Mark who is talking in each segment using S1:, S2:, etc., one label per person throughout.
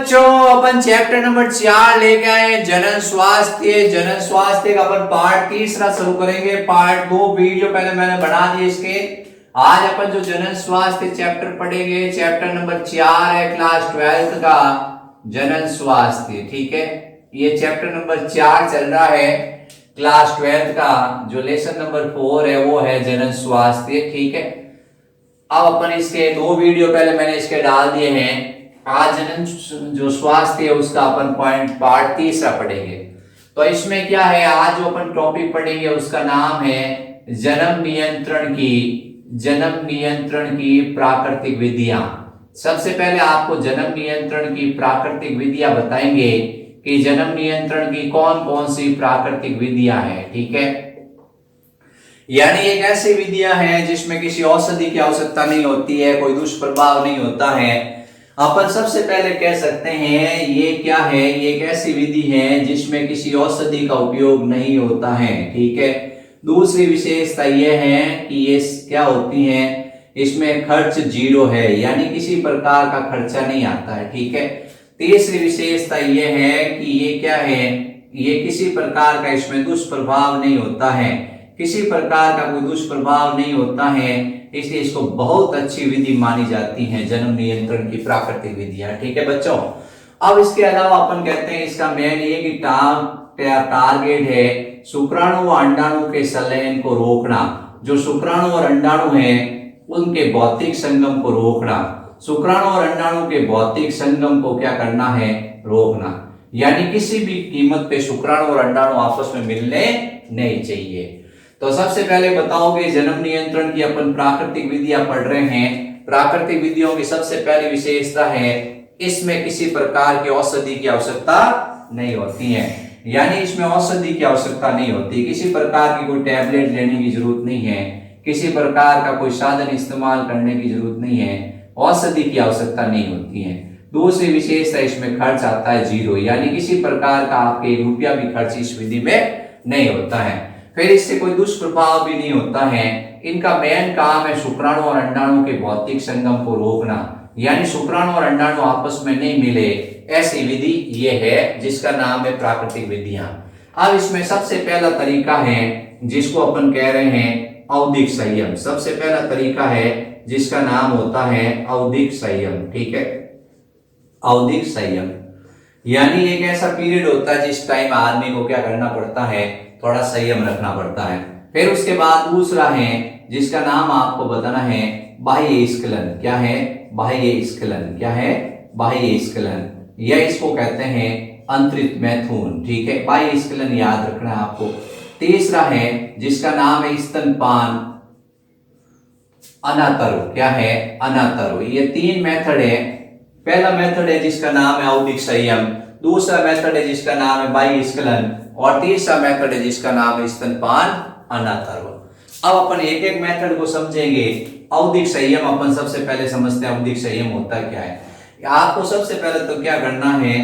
S1: बच्चों अपन chapter number 4 लेके आए जनन स्वास्थ्य। जनन स्वास्थ्य का अपन पार्ट तीसरा शुरू करेंगे। पार्ट 2 वीडियो पहले मैंने बना दिए इसके। आज अपन जो जनन स्वास्थ्य चैप्टर पढ़ेंगे चैप्टर नंबर 4 है क्लास 12 का जनन स्वास्थ्य। ठीक है, ये चैप्टर नंबर 4 चल रहा है क्लास 12 का। जो लेसन नंबर 4 है वो है जनन स्वास्थ्य। ठीक है, अब अपन इसके 2 वीडियो पहले मैंने इसके डाल दिए हैं। आज जनन जो स्वास्थ्य है उसका अपन पॉइंट पार्ट तीसरा पढ़ेंगे। तो इसमें क्या है, आज जो अपन टॉपिक पढ़ेंगे उसका नाम है जन्म नियंत्रण की प्राकृतिक विधियां। सबसे पहले आपको जन्म नियंत्रण की प्राकृतिक विधियां बताएंगे कि जन्म नियंत्रण की कौन कौन सी प्राकृतिक विधियां हैं। ठीक है, यानी एक ऐसी विधियां हैं जिसमें किसी औषधि की आवश्यकता नहीं होती है, कोई दुष्प्रभाव नहीं होता है। अपन सबसे पहले कह सकते हैं ये क्या है, ये एक ऐसी विधि है जिसमें किसी औषधि का उपयोग नहीं होता है। ठीक है, दूसरी विशेषता यह है कि ये क्या होती है, इसमें खर्च 0 है, यानी किसी प्रकार का खर्चा नहीं आता है। ठीक है, तीसरी विशेषता यह है कि ये क्या है, ये किसी प्रकार का इसमें दुष्प्रभाव नहीं होता है, किसी प्रकार का कोई दुष्प्रभाव नहीं होता है, इसलिए इसको बहुत अच्छी विधि मानी जाती है जन्म नियंत्रण की प्राकृतिक विधियां। ठीक है बच्चों, अब इसके अलावा अपन कहते हैं इसका मेन ये कि टारगेट है शुक्राणु व अंडाणु के संलयन को रोकना। जो शुक्राणु और अंडाणु हैं उनके भौतिक संगम को रोकना। शुक्राणु और अंडाणु के भौतिक संगम को क्या करना है, रोकना। यानी किसी भी कीमत पे शुक्राणु और अंडाणु आपस में मिलने नहीं चाहिए। तो सबसे पहले बताओगे जन्म नियंत्रण की अपन प्राकृतिक विधियां पढ़ रहे हैं। प्राकृतिक विधियों की सबसे पहली विशेषता है इसमें किसी प्रकार की औषधि की आवश्यकता नहीं होती है, यानी इसमें औषधि की आवश्यकता नहीं होती, किसी प्रकार की कोई टैबलेट लेने की जरूरत नहीं है, किसी प्रकार का कोई साधन इस्तेमाल करने की जरूरत नहीं है, औषधि की आवश्यकता नहीं होती है। दूसरी विशेषता इसमें खर्च आता है 0, यानी किसी प्रकार का आपके 1 रुपया भी खर्च इस विधि में नहीं होता है। फिर इससे कोई दुष्प्रभाव भी नहीं होता है। इनका मेन काम है शुक्राणु और अंडाणु के भौतिक संगम को रोकना, यानी शुक्राणु और अंडाणु आपस में नहीं मिले, ऐसी विधि ये है जिसका नाम है प्राकृतिक विधियां। अब इसमें सबसे पहला तरीका है जिसको अपन कह रहे हैं औदिक संयम। सबसे पहला तरीका है जिसका नाम होता है औदिक संयम। ठीक है, औदिक संयम यानी एक ऐसा पीरियड होता है जिस टाइम आदमी को क्या करना पड़ता है, थोड़ा संयम रखना पड़ता है। फिर उसके बाद दूसरा है जिसका नाम आपको बताना है बाह्य स्खलन। क्या है, बाह्य स्खलन। क्या है, बाह्य स्खलन, या इसको कहते हैं अंतरित मैथुन। ठीक है, बाह्य स्खलन याद रखना है आपको। तीसरा है जिसका नाम है स्तनपान अनातरो। क्या है, अनातरो। ये 3 मेथड है। पहला मेथड है जिसका नाम है औदिक संयम, दूसरा मेथड है जिसका नाम है बाह्य स्खलन, और तीसरा मेथड है जिसका नाम है स्तनपान अनातर्व। अब अपन एक एक मेथड को समझेंगे। औदिक संयम अपन सबसे पहले समझते हैं औदिक संयम होता क्या है। आपको सबसे पहले तो क्या करना है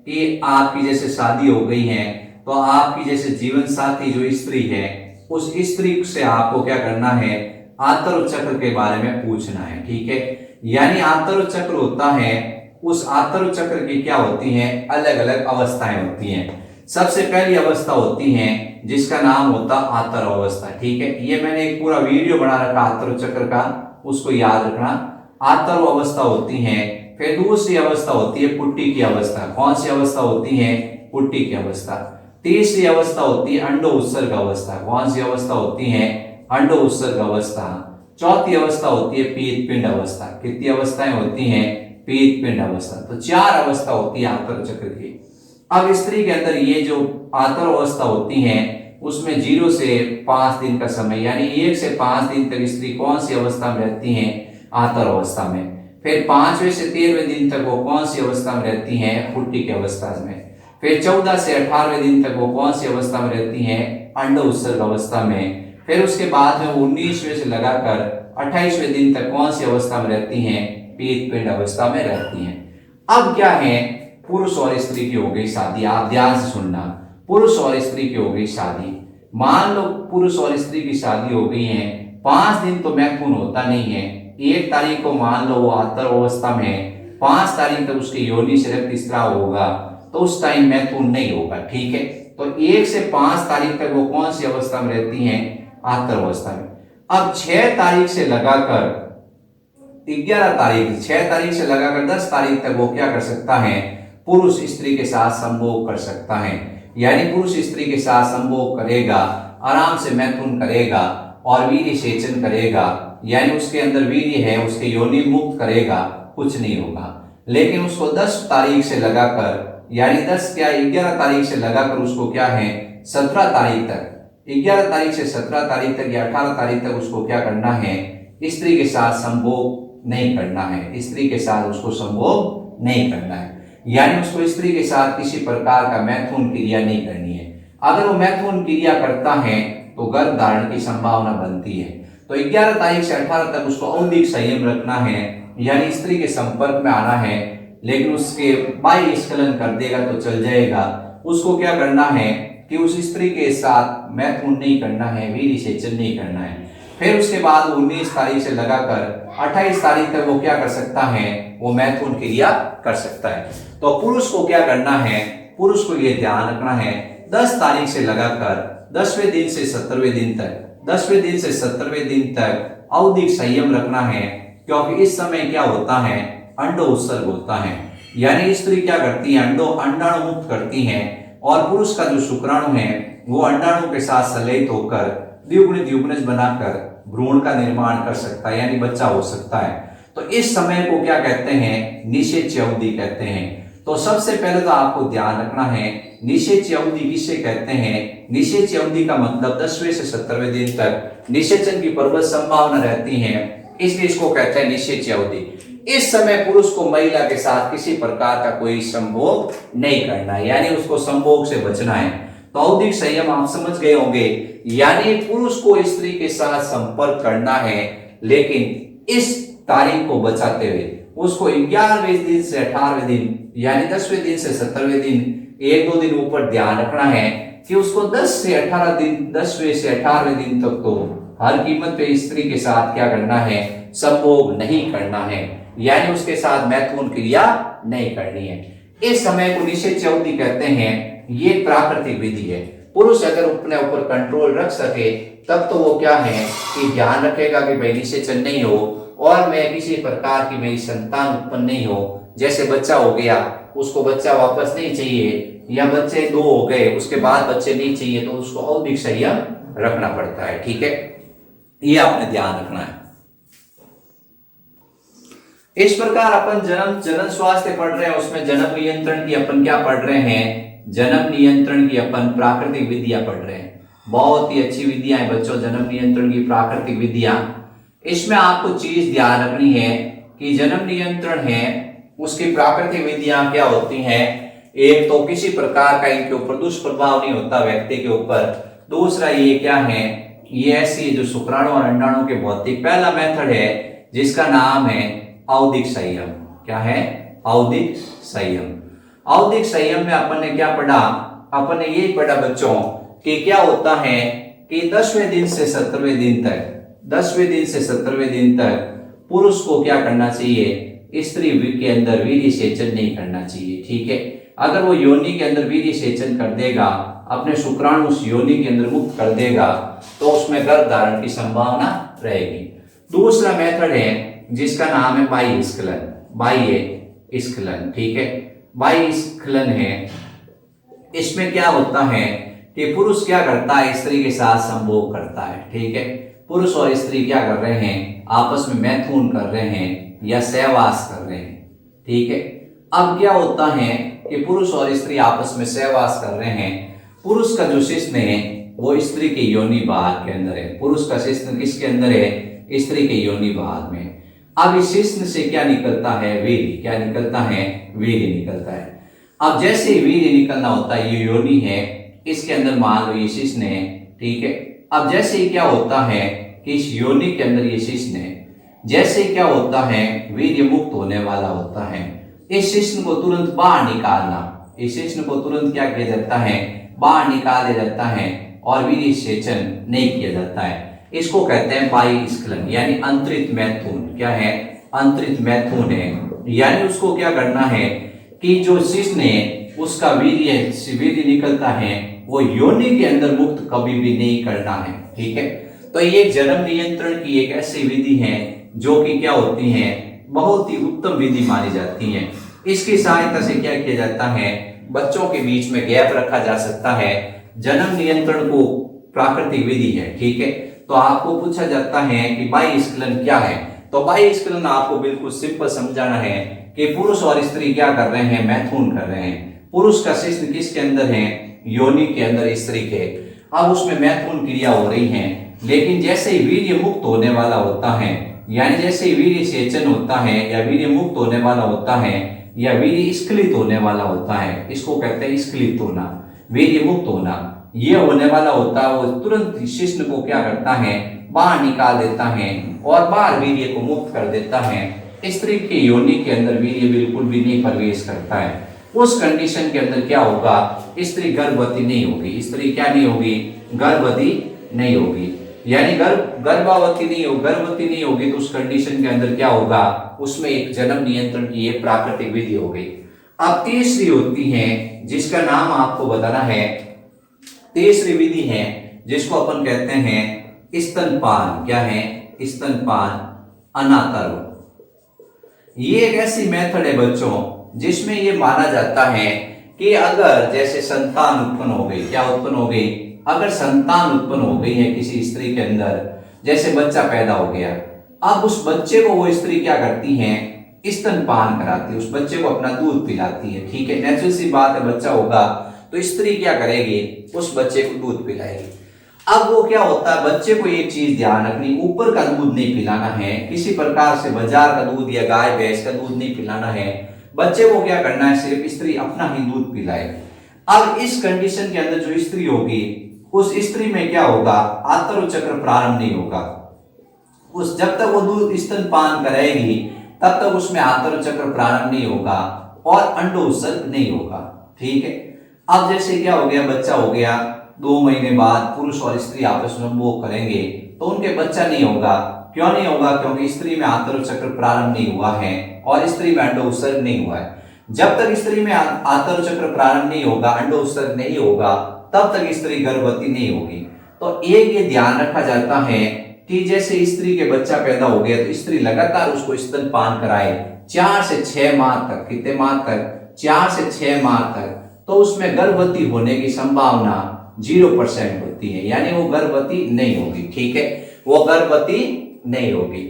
S1: कि आपकी जैसे शादी हो गई है तो आपकी जैसे जीवन साथी जो स्त्री है उस स्त्री से आपको क्या करना है, आंतरिक चक्र के बारे में पूछना है। ठीक है, यानी आंतरिक चक्र होता है, उस आंतरिक चक्र की क्या होती है, अलग अलग अवस्थाएं होती हैं। सबसे पहली अवस्था होती है जिसका नाम होता आंतर अवस्था। ठीक है, ये मैंने एक पूरा वीडियो बना रखा आंतर चक्र का, उसको याद रखना। आंतर अवस्था होती है। फिर दूसरी अवस्था होती है पुट्टी की अवस्था। कौन सी अवस्था होती है, पुट्टी की अवस्था। तीसरी अवस्था होती है अंडो उत्सर्ग अवस्था। कौन सी अवस्था होती है, अंडो उत्सर्ग अवस्था। चौथी अवस्था होती है पीत पिंड अवस्था। कितनी अवस्थाएं होती हैं, पीत पिंड अवस्था। तो 4 अवस्था होती है आंतर चक्र की। अब स्त्री के अंदर ये जो आंतर अवस्था होती है उसमें 0 से 5 दिन का समय, यानी 1 से 5 दिन तक स्त्री कौन सी अवस्था में रहती है, आंतर अवस्था में। फिर 5वें से 13वें दिन तक वो कौन सी अवस्था में रहती है, पुट्टी की अवस्था में। फिर 14 से 18वें दिन तक वो कौन सी अवस्था में रहती है, अंडो उत्सर्ग अवस्था में। फिर उसके बाद में 19वें से लगाकर 28वें दिन तक कौन सी अवस्था में रहती है, पीत पिंड अवस्था में रहती है। अब क्या है, पुरुष और स्त्री की हो गई शादी। आप ध्यान से सुनना, पुरुष और स्त्री की हो गई शादी। मान लो पुरुष और स्त्री की शादी हो गई है, 5 दिन तो मैथुन होता नहीं है। 1 तारीख को मान लो वो आंतर अवस्था में है 5 तारीख तक उसके योनि से रक्त स्राव होगा तो उस टाइम मैथुन नहीं होगा। ठीक है, तो 1 से 5 तारीख तक वो कौन सी अवस्था में रहती हैं? आतर अवस्था में। अब 6 तारीख से लगाकर 11 तारीख, 6 तारीख से लगाकर 10 तारीख तक वो क्या कर सकता है? पुरुष स्त्री के साथ संभोग कर सकता है। यानी पुरुष स्त्री के साथ संभोग करेगा, आराम से मैथुन करेगा और वीर्य सेचन करेगा, यानी उसके अंदर वीर्य है, उसके योनि मुक्त करेगा, कुछ नहीं होगा। लेकिन उसको 10 तारीख से लगाकर, यानी 10 क्या 11 तारीख से लगाकर उसको क्या है 17 तारीख तक, 11 तारीख से 17 तारीख तक या 18 तारीख तक उसको क्या करना है? स्त्री के साथ संभोग नहीं करना है, स्त्री के साथ उसको संभोग नहीं करना है, यानी उसको स्त्री के साथ किसी प्रकार का मैथुन क्रिया नहीं करनी है। अगर वो मैथुन क्रिया करता है तो गर्भ धारण की संभावना बनती है। तो 11 तारीख से 18 तक उसको औदिक संयम रखना है, यानी स्त्री के संपर्क में आना है, लेकिन उसके बाह्य स्खलन कर देगा तो चल जाएगा। उसको क्या करना है कि उस स्त्री के साथ मैथुन नहीं करना है, वीर्य सेचन नहीं करना है। फिर उसके बाद 19 तारीख से लगाकर 28 तारीख तक वो क्या कर सकता है? वो मैथुन क्रिया कर सकता है। तो पुरुष को क्या करना है? पुरुष को ये ध्यान रखना है 10 तारीख से लगाकर 10वें दिन से 17वें दिन तक, 10वें दिन से 17वें दिन तक औदिक संयम रखना है, क्योंकि इस समय क्या होता है? अंडो उत्सर्ग होता है, यानी स्त्री क्या करती है? अंडाणु मुक्त करती है और पुरुष का जो शुक्राणु है वो अंडाणु के साथ संलयित होकर द्विगुणित युग्मज बनाकर भ्रूण का निर्माण कर सकता है, यानी बच्चा हो सकता है। तो इस समय को क्या कहते हैं? निषेच्य अवधि कहते हैं। तो सबसे पहले तो आपको ध्यान रखना है निषेच्य अवधि किसे कहते हैं? निषेच्य अवधि का मतलब 10वें से 17वें दिन तक निषेचन की प्रबल संभावना रहती है, इसलिए इसको कहते हैं निषेच्य अवधि। इस समय पुरुष को महिला के साथ किसी प्रकार का कोई संभोग नहीं करना है, यानी उसको संभोग से बचना है। तो औदिक संयम आप समझ गए होंगे, यानी पुरुष को स्त्री के साथ संपर्क करना है, लेकिन इस तारीख को बचाते हुए उसको 11वें दिन से 18वें दिन, यानी 10वें दिन से 17वें दिन, 1-2 दिन ऊपर ध्यान रखना है कि उसको 10 से 18 दिन, 10वें से 18वें दिन तक तो हर कीमत पे स्त्री के साथ क्या करना है? संभोग नहीं करना है, यानी उसके साथ मैथुन क्रिया नहीं करनी है। इस समय को निषेच्य अवधि कहते हैं। ये प्राकृतिक विधि है। पुरुष अगर अपने ऊपर कंट्रोल रख सके तब तो वो क्या है कि ध्यान रखेगा कि भाई निषेचन नहीं हो और मैं किसी प्रकार की मेरी संतान उत्पन्न नहीं हो। जैसे बच्चा हो गया, उसको बच्चा वापस नहीं चाहिए, या बच्चे 2 हो गए उसके बाद बच्चे नहीं चाहिए, तो उसको औदिक संयम रखना पड़ता है। ठीक है, ये आपने ध्यान रखना है। इस प्रकार अपन जन्म स्वास्थ्य पढ़ रहे हैं, उसमें जन्म नियंत्रण की अपन क्या पढ़ रहे हैं? जन्म नियंत्रण की अपन प्राकृतिक विधियां पढ़ रहे हैं। बहुत ही अच्छी विधियां हैं बच्चों, जन्म नियंत्रण की प्राकृतिक विधियां। इसमें आपको चीज ध्यान रखनी है कि जन्म नियंत्रण है उसकी प्राकृतिक विधियां क्या होती हैं। एक तो किसी प्रकार का इनके ऊपर दुष्प्रभाव नहीं होता व्यक्ति के ऊपर। दूसरा ये क्या है, ये ऐसी जो शुक्राणु और अंडाणु के भौतिक पहला मेथड है जिसका नाम है औदिक संयम। क्या है? औदिक संयम। औदिक संयम में अपन ने क्या पढ़ा? अपन ने यही पढ़ा बच्चों कि क्या होता है कि 10वें दिन से 17वें दिन तक, 10वें दिन से 17वें दिन तक पुरुष को क्या करना चाहिए? स्त्री के अंदर वीर्य सेचन नहीं करना चाहिए। ठीक है, अगर वो योनि के अंदर वीर्य सेचन कर देगा, अपने शुक्राणु उस योनि के अंदर मुक्त कर देगा, तो उसमें गर्भ धारण की संभावना रहेगी। दूसरा मेथड है जिसका नाम है बाह्य स्खलन। बाह्य स्खलन, ठीक है, बाह्य स्खलन है। इसमें क्या होता है कि पुरुष क्या करता है? स्त्री के साथ संभोग करता है। ठीक है, पुरुष और स्त्री क्या कर रहे हैं? आपस में मैथुन कर रहे हैं या सहवास कर रहे हैं। ठीक है, अब क्या होता है कि पुरुष और स्त्री आपस में सहवास कर रहे हैं। पुरुष का जो शिश्न है वो स्त्री के योनि भाग के अंदर है। पुरुष का शिश्न किसके अंदर है? स्त्री के योनि भाग में। अब इस शिश्न से क्या निकलता है? वीर्य। क्या निकलता है? वीर्य निकलता है। अब जैसे ही वीर्य निकलना होता है, ये योनि है, इसके अंदर मान लो ये शिश्न है। ठीक है, अब जैसे ही क्या होता है कि इस योनि के अंदर ये शिश्न है, जैसे ही क्या होता है वीर्य मुक्त होने वाला होता है, इस शिश्न को तुरंत बाहर निकालना, इस शिश्न को तुरंत क्या किया जाता है? बाहर निकाल दिया जाता है और वीर्य सेचन नहीं किया जाता है। इसको कहते हैं बाह्य स्खलन, यानी अंतरित मैथुन। क्या है? अंतरित मैथुन है। यानी उसको क्या करना है कि जो शिशु ने उसका वीर्य निकलता है वो योनि के अंदर मुक्त कभी भी नहीं करना है। ठीक है, तो ये जन्म नियंत्रण की एक ऐसी विधि है जो कि क्या होती है, बहुत ही उत्तम विधि मानी जाती है। इसकी सहायता से क्या किया जाता है, बच्चों के बीच में गैप रखा जा सकता है। जन्म नियंत्रण को प्राकृतिक विधि है। ठीक है, तो आपको पूछा जाता है कि बाह्यस्खलन क्या है, तो बाह्यस्खलन आपको बिल्कुल सिंपल समझाना है कि पुरुष और स्त्री क्या कर रहे हैं, मैथुन कर रहे हैं। पुरुष का शिश्न किसके अंदर है, योनि के अंदर स्त्री के। अब उसमें मैथुन क्रिया हो रही है, लेकिन जैसे ही वीर्य मुक्त होने वाला होता है, यानी जैसे ही वीर्य सेचन होता है या वीर्य मुक्त होने वाला होता है या वीर्य स्खलित होने वाला होता है, इसको कहते हैं स्खलित होना, वीर्य मुक्त होना, ये होने वाला होता है, वो तुरंत शिश्न को क्या करता है, बाहर निकाल देता है और बाहर वीर्य को मुक्त कर देता है। स्त्री के योनि के अंदर वीर्य बिल्कुल भी नहीं प्रवेश करता है। उस कंडीशन के अंदर क्या होगा, स्त्री गर्भवती नहीं होगी। स्त्री क्या नहीं होगी, गर्भवती नहीं होगी, यानी गर्भवती नहीं होगी। तो उस कंडीशन के अंदर क्या होगा, उसमें एक जन्म नियंत्रण की ये प्राकृतिक विधि हो गई। अब तीसरी होती है जिसका नाम आपको बताना है, तीसरी विधि है जिसको अपन कहते हैं स्तनपान। क्या है, स्तनपान, अनातरण। ये एक ऐसी मेथड है बच्चों जिसमें ये माना जाता है कि अगर जैसे संतान उत्पन्न हो गई, क्या उत्पन्न हो गई, अगर संतान उत्पन्न हो गई है किसी स्त्री के अंदर, जैसे बच्चा पैदा हो गया, अब उस बच्चे को वो स्त्री क्या करती है, स्तनपान कराती है, उस बच्चे को अपना दूध पिलाती है। ठीक है, नेचुरल सी बात है, बच्चा होगा तो स्त्री क्या करेगी, उस बच्चे को दूध पिलाएगी। अब वो क्या होता है, बच्चे को एक चीज ध्यान रखनी, ऊपर का दूध नहीं पिलाना है, किसी प्रकार से बाजार का दूध या गाय भैंस का दूध नहीं पिलाना है। बच्चे को क्या करना है, सिर्फ स्त्री अपना ही दूध पिलाए। अब इस कंडीशन के अंदर जो स्त्री होगी, उस स्त्री में क्या होगा, आंतरिक चक्र प्रारंभ नहीं होगा। उस जब तक वो दूध स्तनपान करेगी तब तक उसमें आंतरिक चक्र प्रारंभ नहीं होगा और अंडोत्सर्ग नहीं होगा। ठीक है, अब जैसे क्या हो गया, बच्चा हो गया, 2 महीने बाद पुरुष और स्त्री आपस में वो करेंगे तो उनके बच्चा नहीं होगा। क्यों नहीं होगा, क्योंकि स्त्री में आंतरिक चक्र प्रारंभ नहीं हुआ है और स्त्री में अंडोत्सर्ग नहीं हुआ है। जब तक स्त्री में आंतरिक चक्र प्रारंभ नहीं होगा, अंडोत्सर्ग नहीं होगा, तब तक स्त्री गर्भवती नहीं होगी। तो एक ये ध्यान रखा जाता है कि जैसे स्त्री के बच्चा पैदा हो गया तो स्त्री लगातार उसको स्तनपान कराए 4 से 6 माह तक। कितने माह तक, 4 से 6 माह तक, तो उसमें गर्भवती होने की संभावना 0% होती है, यानी वो गर्भवती नहीं होगी। ठीक है, वो गर्भवती नहीं होगी।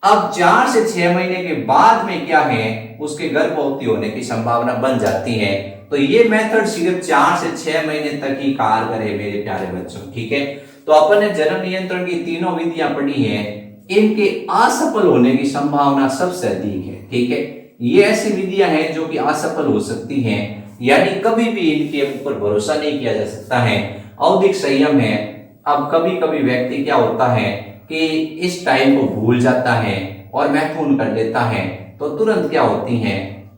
S1: अब 4 से 6 महीने के बाद में क्या है, उसके गर्भवती होने की संभावना बन जाती है। तो ये मेथड सिर्फ 4 से 6 महीने तक ही कार्य करे मेरे प्यारे बच्चों। ठीक है, तो अपन ने जन्म नियंत्रण की तीनों विधियां पढ़ी हैं, इनके असफल होने की संभावना सबसे अधिक है। ठीक है, ये ऐसी विधियां हैं जो कि असफल हो सकती हैं, यानी कभी भी इनके ऊपर भरोसा नहीं किया जा सकता है। औधिक संयम है। अब कभी कभी व्यक्ति क्या होता है कि इस टाइम को भूल जाता है और मैथुन कर लेता है, तो तुरंत क्या होती है,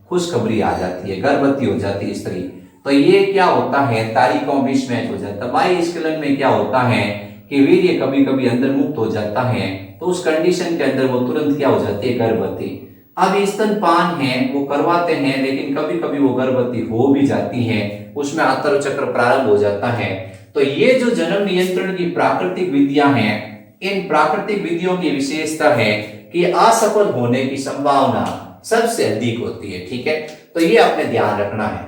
S1: खुशखबरी आ जाती है, गर्भवती हो जाती है स्त्री। तो ये क्या होता है, तारीखों मिसमैच हो जाता है। बाह्यस्खलन में क्या होता है कि वीर्य कभी कभी अंदर मुक्त हो जाता है, तो उस कंडीशन के अंदर वो तुरंत क्या हो जाती है, गर्भवती। अब स्तनपान है वो करवाते हैं, लेकिन कभी कभी वो गर्भवती हो भी जाती है, उसमें आंतरिक चक्र प्रारंभ हो जाता है। तो ये जो जन्म नियंत्रण की प्राकृतिक विधियां हैं, इन प्राकृतिक विधियों की विशेषता है कि असफल होने की संभावना सबसे अधिक होती है। ठीक है, तो ये आपने ध्यान रखना है।